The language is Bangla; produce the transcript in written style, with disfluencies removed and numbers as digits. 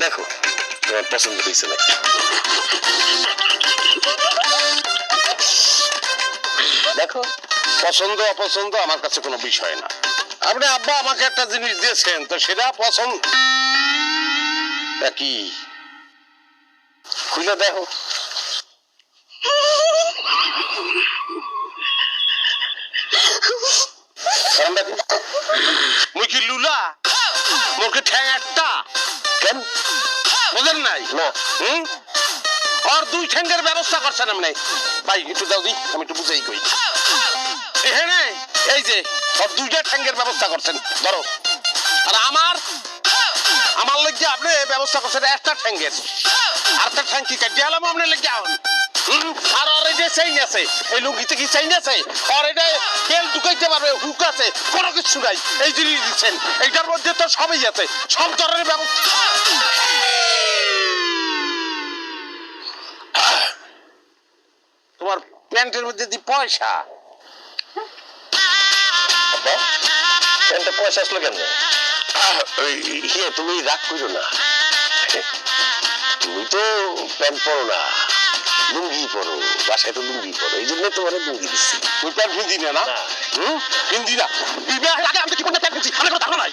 দেখো তোমার পছন্দ হয়েছে নাকি। দেখো পছন্দ অপছন্দ আমার কাছে কোনো বিষয় না। আপনি আব্বা আমাকে একটা জিনিস দিয়েছেন, তো সেটা পছন্দ কি খুলে দেখো। মুই কি লুলা, মোর কি ঠ্যাং একটা? কেন বোঝেন নাই? আর দুই ঠ্যাঙ্গের ব্যবস্থা করছেন আপনি। ভাই একটু দাও দি, আমি একটু বুঝাই কই। এখানে এই যে আর দুইটা ঠ্যাঙ্গের ব্যবস্থা করছেন, ধরো। আর আমার লজ্জে আপনি ব্যবস্থা করছেন একটা ঠ্যাঙ্গের। আর একটা ঠ্যাং কি কাটিয়ে আলাম আপনার লজ্জে? আর ওর যে চেইন আছে, এই লুঙ্গিতে কি চেইন আছে? আর এটা তেল ঢুকাইতে পারবে, হুক আছে, কোনো কিছু নাই। এই জিনিস দিচ্ছেন, এইটার মধ্যে তো সবই আছে, সব ধরনের ব্যবস্থা। তোমার প্যান্টের মধ্যে দি পয়সা। প্যান্টে পয়সা আসলো কেন? তুমি রাগ করো না, তুমি তো প্যান্ট পরো না, লুঙ্গি পরো, বাসায় তো লুঙ্গি পরো, এই জন্য তোমার লুঙ্গি দিচ্ছি। তুমি প্যান্ট ফিন্দি না? হিন্দি না, বিবাহের আগে আমি কি কোনো প্যান্ট ফিনছি? আমার কোনো ধারণা নাই।